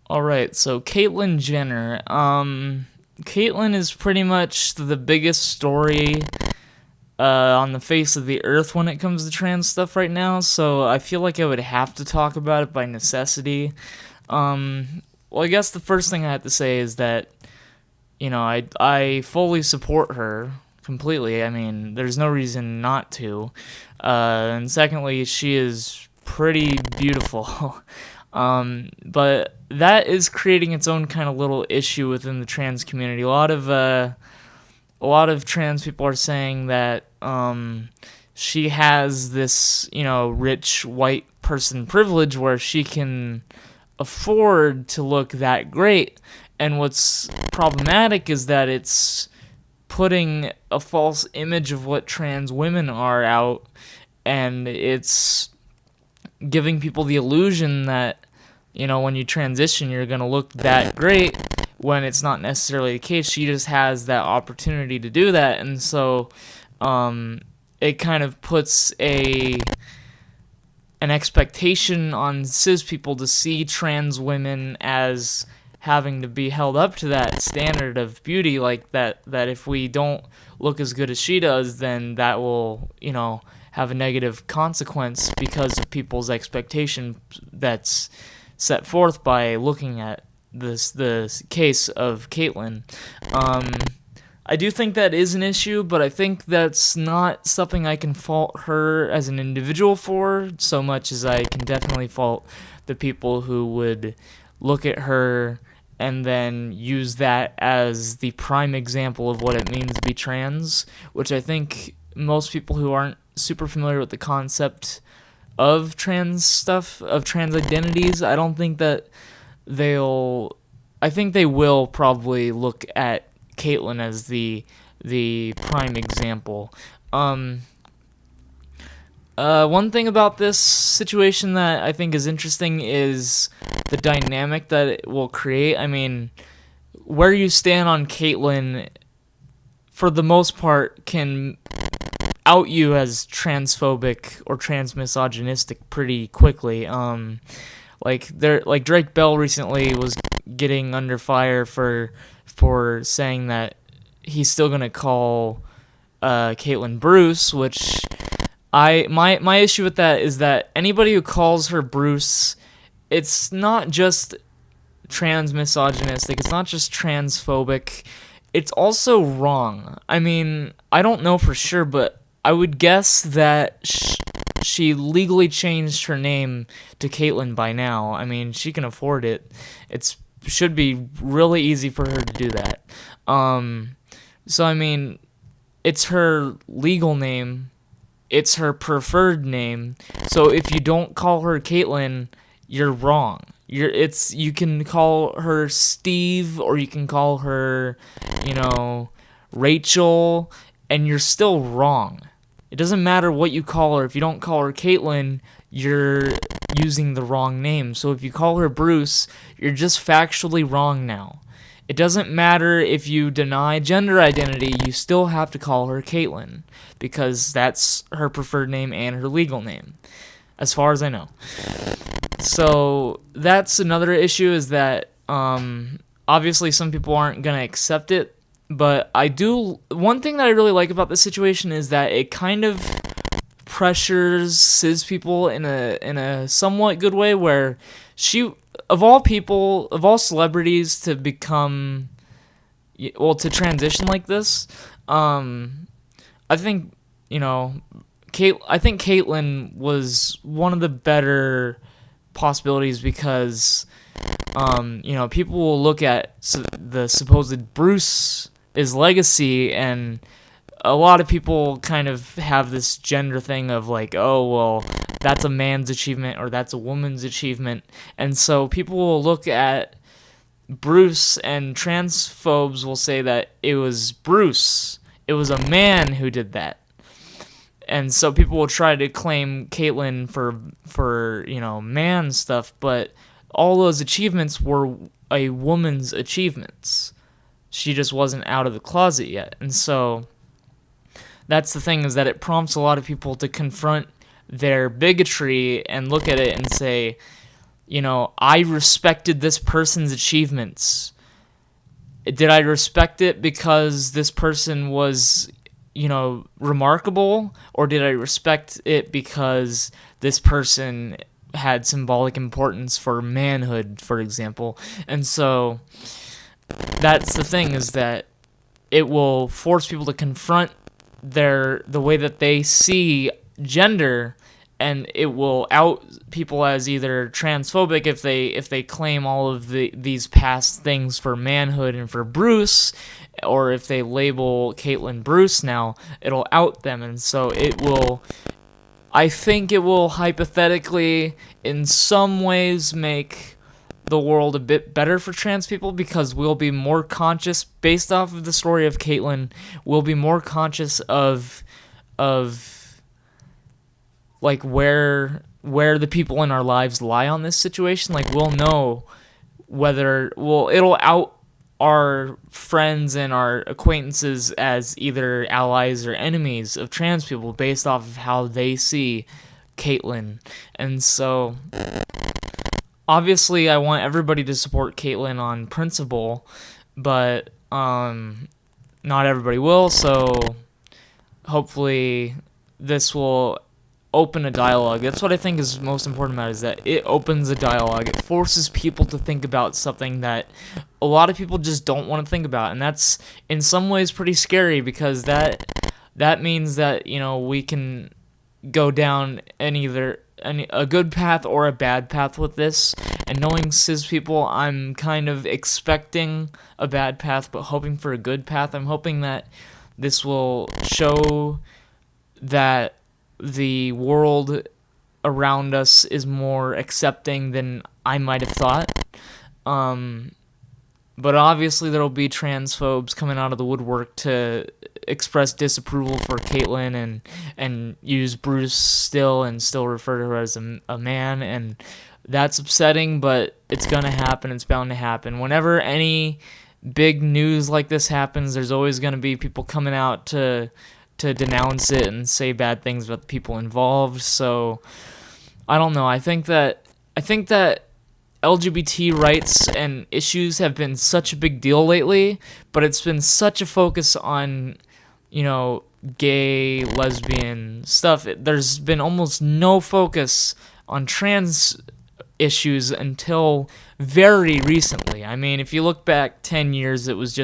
All right, so Caitlyn Jenner. Caitlyn is pretty much the biggest story on the face of the earth when it comes to trans stuff right now. So I feel like I would have to talk about it by necessity. Well, I guess the first thing I have to say is that I fully support her completely. I mean, there's no reason not to. And secondly, she is pretty beautiful. But that is creating its own kind of little issue within the trans community. A lot of trans people are saying that she has this, rich white person privilege where she can afford to look that great. And what's problematic is that it's putting a false image of what trans women are out, and it's giving people the illusion that, when you transition, you're going to look that great, when it's not necessarily the case. She just has that opportunity to do that, and so it kind of puts an expectation on cis people to see trans women as having to be held up to that standard of beauty, like that if we don't look as good as she does, then that will, have a negative consequence because of people's expectation that's set forth by looking at the case of Caitlyn. I do think that is an issue, but I think that's not something I can fault her as an individual for so much as I can definitely fault the people who would look at her and then use that as the prime example of what it means to be trans, which I think most people who aren't super familiar with the concept of trans stuff, of trans identities, I don't think that I think they will probably look at Caitlyn as the prime example. One thing about this situation that I think is interesting is the dynamic that it will create. I mean, where you stand on Caitlyn, for the most part, can out you as transphobic or transmisogynistic pretty quickly. Like Drake Bell recently was getting under fire for saying that he's still gonna call Caitlyn Bruce, which my issue with that is that anybody who calls her Bruce, it's not just transmisogynistic, it's not just transphobic, it's also wrong. I mean, I don't know for sure, but I would guess that she legally changed her name to Caitlyn by now. I mean, she can afford it. It should be really easy for her to do that. So, I mean, it's her legal name. It's her preferred name. So if you don't call her Caitlyn, you're wrong. You can call her Steve, or you can call her, Rachel, and you're still wrong. It doesn't matter what you call her. If you don't call her Caitlyn, you're using the wrong name. So if you call her Bruce, you're just factually wrong now. It doesn't matter if you deny gender identity, you still have to call her Caitlyn, because that's her preferred name and her legal name, as far as I know. So that's another issue, is that obviously some people aren't going to accept it, but one thing that I really like about this situation is that it kind of pressures cis people in a somewhat good way, where of all celebrities to become, to transition like this, I think, I think Caitlyn was one of the better possibilities, because, people will look at the supposed Bruce's legacy, and a lot of people kind of have this gender thing of like, oh, well, that's a man's achievement or that's a woman's achievement. And so people will look at Bruce, and transphobes will say that it was Bruce. It was a man who did that. And so people will try to claim Caitlyn for man stuff, but all those achievements were a woman's achievements. She just wasn't out of the closet yet. And so that's the thing, is that it prompts a lot of people to confront their bigotry and look at it and say, I respected this person's achievements. Did I respect it because this person was, remarkable? Or did I respect it because this person had symbolic importance for manhood, for example? And so that's the thing, is that it will force people to confront the way that they see gender, and it will out people as either transphobic if they claim all of these past things for manhood and for Bruce, or if they label Caitlyn Bruce now, it'll out them. And so I think it will hypothetically in some ways make the world a bit better for trans people, because we'll be more conscious, based off of the story of Caitlyn, we'll be more conscious of like where the people in our lives lie on this situation. Like, we'll know it'll out our friends and our acquaintances as either allies or enemies of trans people based off of how they see Caitlyn. And so obviously I want everybody to support Caitlyn on principle, but not everybody will, so hopefully this will open a dialogue. That's what I think is most important about it, is that it opens a dialogue. It forces people to think about something that a lot of people just don't want to think about, and that's in some ways pretty scary, because that means that we can go down a good path or a bad path with this. And knowing cis people, I'm kind of expecting a bad path but hoping for a good path. I'm hoping that this will show that the world around us is more accepting than I might have thought. But obviously there will be transphobes coming out of the woodwork to express disapproval for Caitlyn and use Bruce still refer to her as a man, and that's upsetting, but it's gonna happen. It's bound to happen. Whenever any big news like this happens, there's always gonna be people coming out to denounce it and say bad things about the people involved. So I don't know. I think that LGBT rights and issues have been such a big deal lately, but it's been such a focus on, gay, lesbian stuff. There's been almost no focus on trans issues until very recently. I mean, if you look back 10 years, it was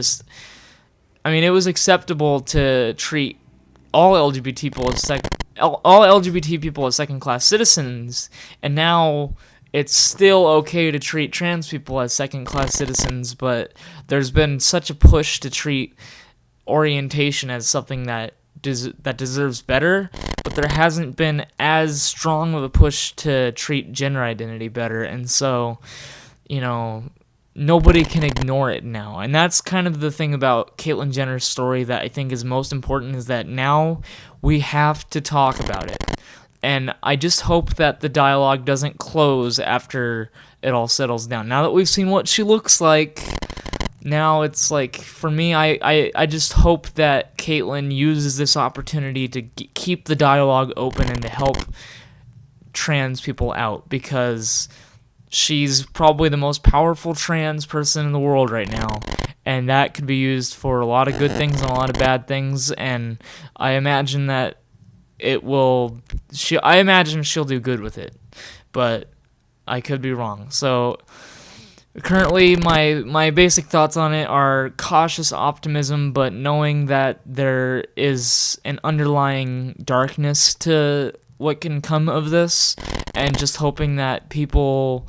acceptable to treat all LGBT people as second-class citizens, and now it's still okay to treat trans people as second-class citizens, but there's been such a push to treat orientation as something that deserves better, but there hasn't been as strong of a push to treat gender identity better, and so, nobody can ignore it now. And that's kind of the thing about Caitlyn Jenner's story that I think is most important, is that now we have to talk about it. And I just hope that the dialogue doesn't close after it all settles down. Now that we've seen what she looks like, now it's like, for me, I just hope that Caitlyn uses this opportunity to keep the dialogue open and to help trans people out, because she's probably the most powerful trans person in the world right now, and that could be used for a lot of good things and a lot of bad things, and I imagine that I imagine she'll do good with it, but I could be wrong. So currently my basic thoughts on it are cautious optimism, but knowing that there is an underlying darkness to what can come of this, and just hoping that people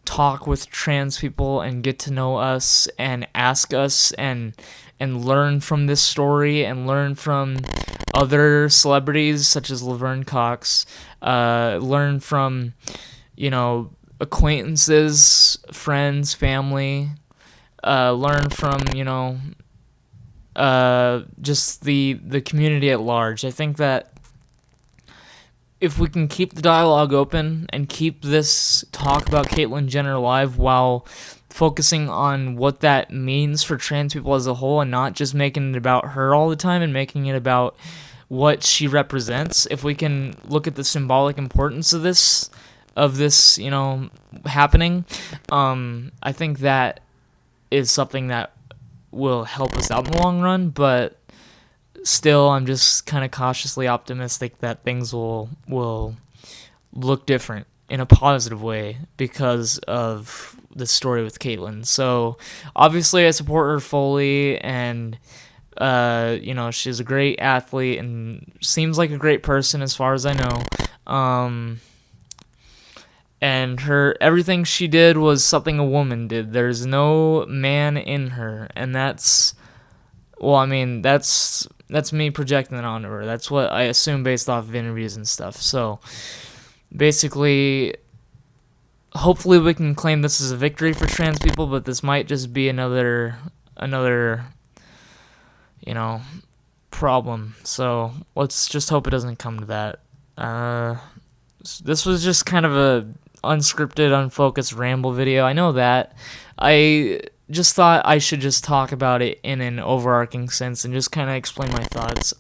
talk with trans people and get to know us and ask us and learn from this story and learn from other celebrities such as Laverne Cox, learn from, acquaintances, friends, family, learn from, just the community at large. I think that if we can keep the dialogue open and keep this talk about Caitlyn Jenner alive while focusing on what that means for trans people as a whole, and not just making it about her all the time and making it about what she represents, if we can look at the symbolic importance of this of this, happening. I think that is something that will help us out in the long run, but still, I'm just kind of cautiously optimistic that things will look different in a positive way because of the story with Caitlyn. So obviously, I support her fully, and she's a great athlete and seems like a great person as far as I know. And everything she did was something a woman did. There's no man in her, and that's me projecting it onto her. That's what I assume based off of interviews and stuff. So basically, hopefully we can claim this as a victory for trans people, but this might just be another problem. So let's just hope it doesn't come to that. This was just kind of a unscripted, unfocused ramble video. I know that. I just thought I should just talk about it in an overarching sense and just kind of explain my thoughts.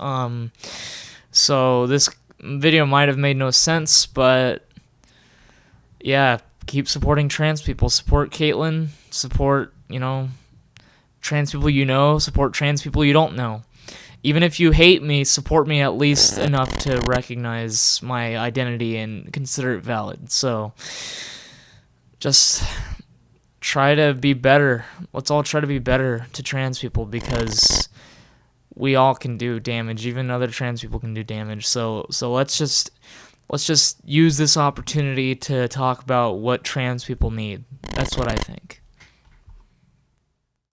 So this video might have made no sense, but yeah, keep supporting trans people. Support Caitlyn. Support, trans people support trans people you don't know. Even if you hate me, support me at least enough to recognize my identity and consider it valid. So just try to be better. Let's all try to be better to trans people, because we all can do damage. Even other trans people can do damage. So let's just use this opportunity to talk about what trans people need. That's what I think.